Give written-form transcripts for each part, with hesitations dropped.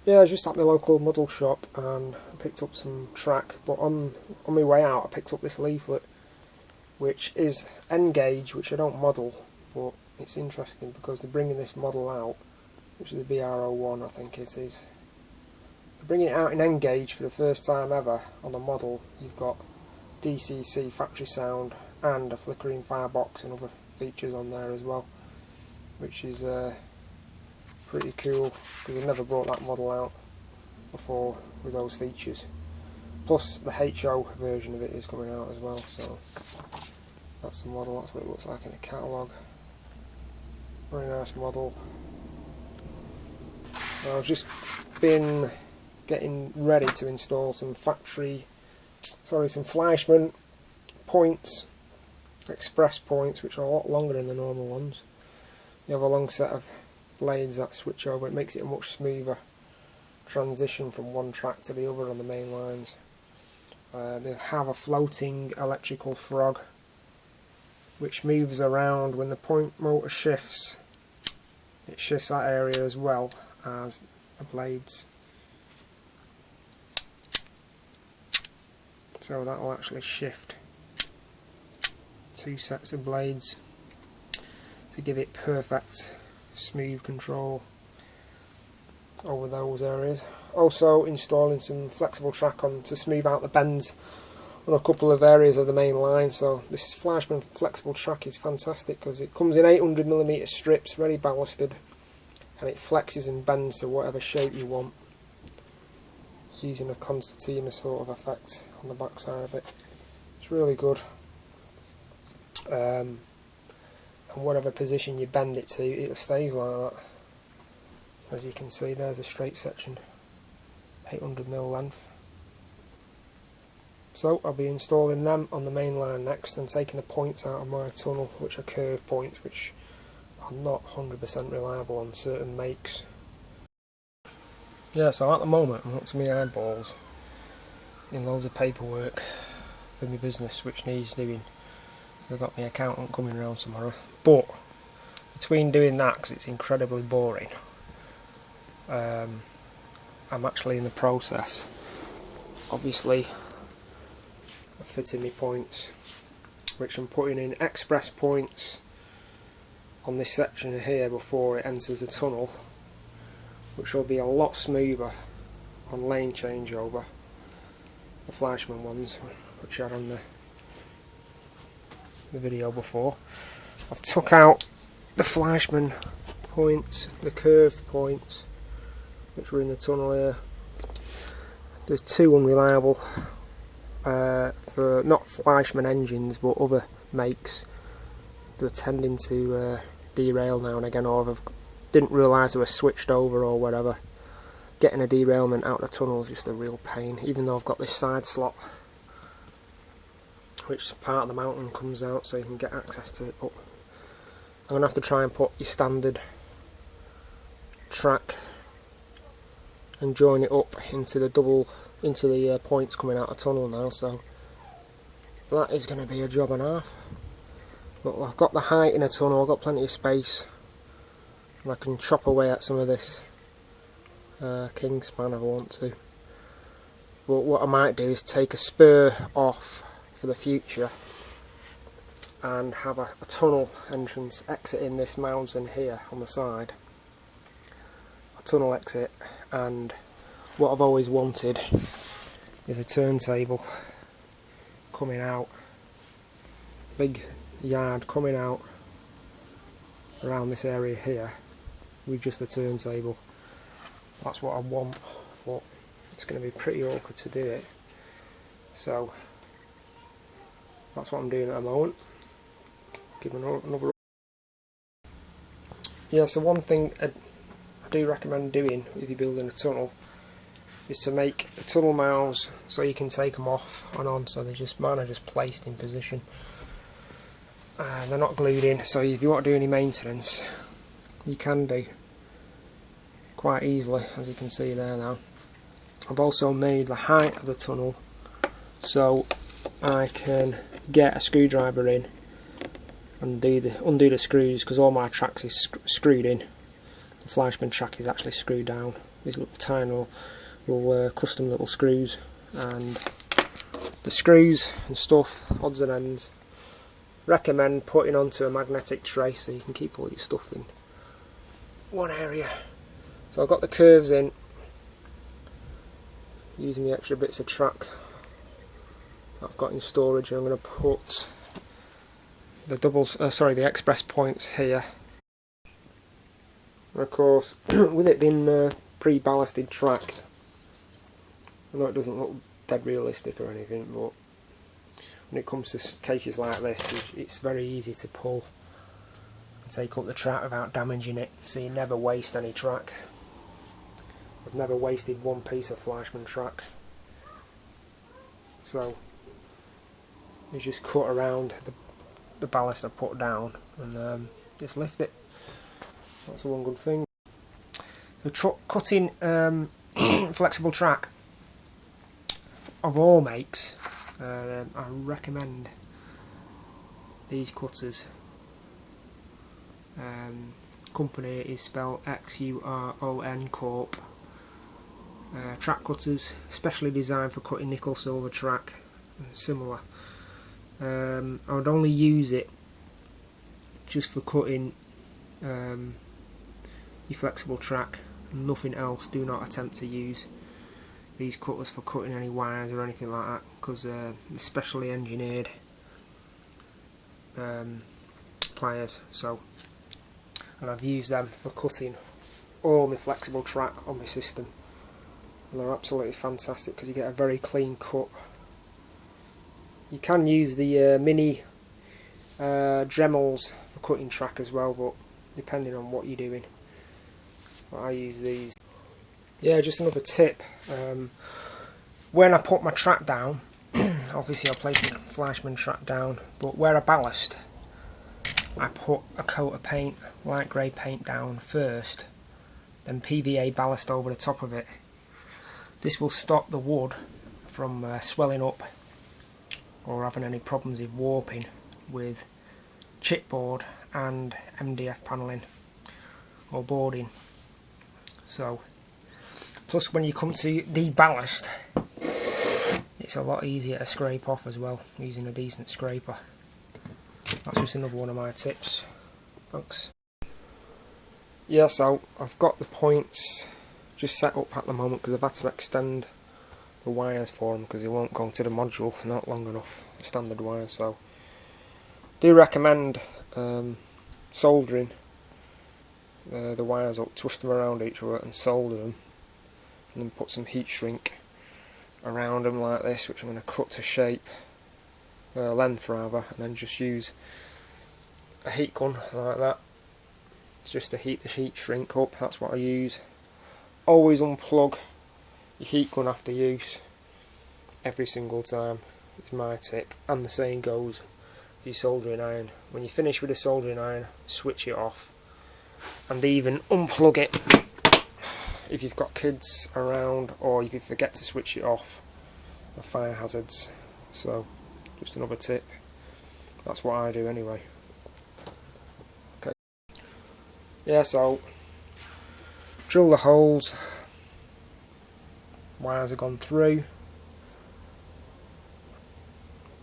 Yeah, I was just at my local model shop and I picked up some track, but on my way out I picked up this leaflet which is N-gauge, which I don't model, but it's interesting because they're bringing this model out, which is the BR01 I think it is. They're bringing it out in N-gauge for the first time ever on the model. You've got DCC factory sound and a flickering firebox and other features on there as well, which is pretty cool because they've never brought that model out before with those features. Plus the HO version of it is coming out as well, so that's the model, that's what it looks like in the catalogue. Very nice model. I've just been getting ready to install some some Fleischmann points, express points, which are a lot longer than the normal ones. You have a long set of blades that switch over. It makes it a much smoother transition from one track to the other on the main lines. They have a floating electrical frog which moves around when the point motor shifts. It shifts that area as well as the blades, so that will actually shift two sets of blades to give it perfect smooth control over those areas. Also installing some flexible track on to smooth out the bends on a couple of areas of the main line. So this Fleischmann flexible track is fantastic because it comes in 800mm strips ready ballasted, and it flexes and bends to whatever shape you want using a concertina sort of effect on the back side of it. It's really good. And whatever position you bend it to, it stays like that. As you can see, there's a straight section, 800mm length. So I'll be installing them on the main line next and taking the points out of my tunnel, which are curved points, which are not 100% reliable on certain makes. Yeah, so at the moment I'm up to my eyeballs in loads of paperwork for my business which needs doing. I've got my accountant coming around tomorrow, but between doing that, because it's incredibly boring, I'm actually in the process, obviously, of fitting my points, which I'm putting in express points on this section here before it enters the tunnel, which will be a lot smoother on lane changeover, the Fleischmann ones, which I had on the video before. I've took out the Fleischmann points, the curved points, which were in the tunnel here. There's two unreliable for not Fleischmann engines but other makes. They're tending to derail now and again, or didn't realise they were switched over or whatever. Getting a derailment out of the tunnel is just a real pain, even though I've got this side slot which part of the mountain comes out so you can get access to it, but I'm going to have to try and put your standard track and join it up into the points coming out of the tunnel now, so that is going to be a job and a half. But I've got the height in a tunnel, I've got plenty of space, and I can chop away at some of this king span if I want to. But what I might do is take a spur off for the future and have a tunnel entrance exit in this mountain here on the side, a tunnel exit, and what I've always wanted is a turntable coming out, big yard coming out around this area here with just a turntable. That's what I want, but it's going to be pretty awkward to do it, so that's what I'm doing at the moment. Give another. Yeah, so one thing I do recommend doing if you're building a tunnel is to make the tunnel mouths so you can take them off and on, so mine are just placed in position and they're not glued in, so if you want to do any maintenance you can do quite easily, as you can see there now. I've also made the height of the tunnel so I can get a screwdriver in and undo the screws, because all my tracks is screwed in. The Fleischmann track is actually screwed down these little tiny little custom little screws, and the screws and stuff, odds and ends, recommend putting onto a magnetic tray so you can keep all your stuff in one area. So I've got the curves in, using the extra bits of track I've got in storage, and I'm going to put the express points here. And of course, with it being pre-ballasted track, I know it doesn't look dead realistic or anything, but when it comes to cases like this, it's very easy to pull and take up the track without damaging it, so you never waste any track. I've never wasted one piece of Fleischmann track. So you just cut around the ballast I put down and just lift it. That's the one good thing. The cutting flexible track of all makes, I recommend these cutters. Company is spelled XURON Corp. Track cutters, specially designed for cutting nickel silver track and similar. I would only use it just for cutting your flexible track, nothing else. Do not attempt to use these cutters for cutting any wires or anything like that, because they're specially engineered pliers. So, and I've used them for cutting all my flexible track on my system, and they're absolutely fantastic because you get a very clean cut. You can use the mini Dremels for cutting track as well, but depending on what you're doing. But I use these. Yeah, just another tip. When I put my track down, obviously I place the Fleischmann track down, but where I ballast, I put a coat of paint, light grey paint down first, then PVA ballast over the top of it. This will stop the wood from swelling up or having any problems with warping with chipboard and MDF panelling or boarding. So, plus when you come to deballast, it's a lot easier to scrape off as well using a decent scraper. That's just another one of my tips. Thanks. Yeah, so I've got the points just set up at the moment because I've had to extend the wires for them because they won't go into the module, not long enough, standard wires. So do recommend soldering the wires up, twist them around each other and solder them, and then put some heat shrink around them like this, which I'm going to cut to shape, length rather, and then just use a heat gun like that just to heat the heat shrink up. That's what I use. Always unplug your heat gun after use every single time, is my tip. And the same goes for your soldering iron. When you finish with the soldering iron, switch it off, and even unplug it if you've got kids around, or if you forget to switch it off, the fire hazards. So just another tip. That's what I do anyway. Okay. Yeah, so drill the holes. Wires have gone through.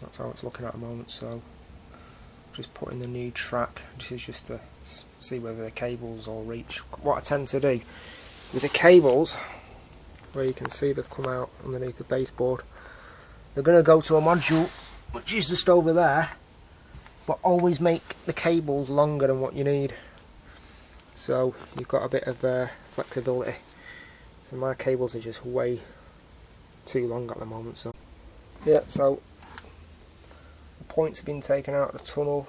That's how it's looking at the moment. So just put in the new track. This is just to see whether the cables all reach. What I tend to do with the cables, where you can see they've come out underneath the baseboard, they're going to go to a module which is just over there, but always make the cables longer than what you need, so you've got a bit of flexibility. So my cables are just way too long at the moment. So yeah, so the points have been taken out of the tunnel.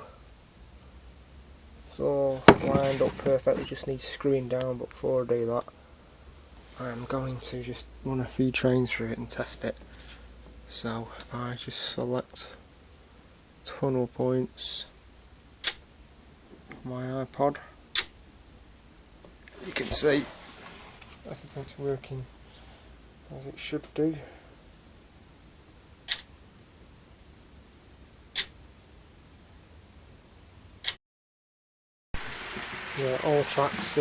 It's all lined up perfectly, just needs screwing down. But before I do that, I'm going to just run a few trains through it and test it. So if I just select tunnel points on my iPod, you can see everything's working as it should do. Yeah, all tracks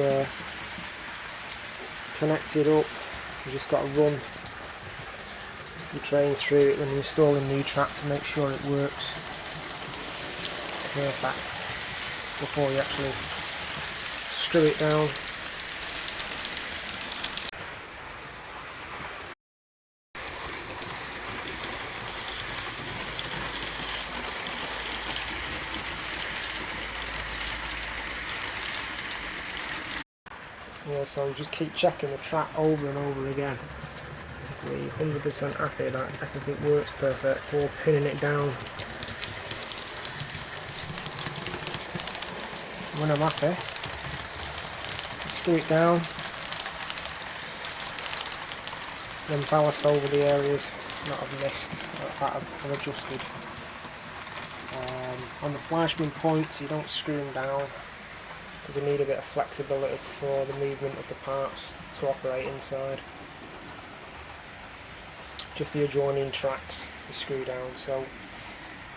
connected up. You just got to run your train through it when you're installing new track to make sure it works perfect before you actually screw it down. Yeah, so just keep checking the track over and over again until you're 100% happy that everything works perfect before pinning it down. When I'm happy, screw it down, then ballast over the areas that I've missed, that I've adjusted. On the fleischmann points, you don't screw them down because you need a bit of flexibility for the movement of the parts to operate inside. Just the adjoining tracks you screw down. So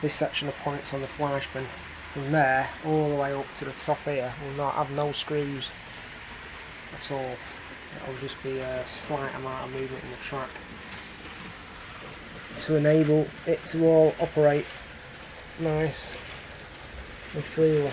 this section of points on the fleischmann, from there all the way up to the top here, will not have no screws at all. It'll just be a slight amount of movement in the track to enable it to all operate nice and freely.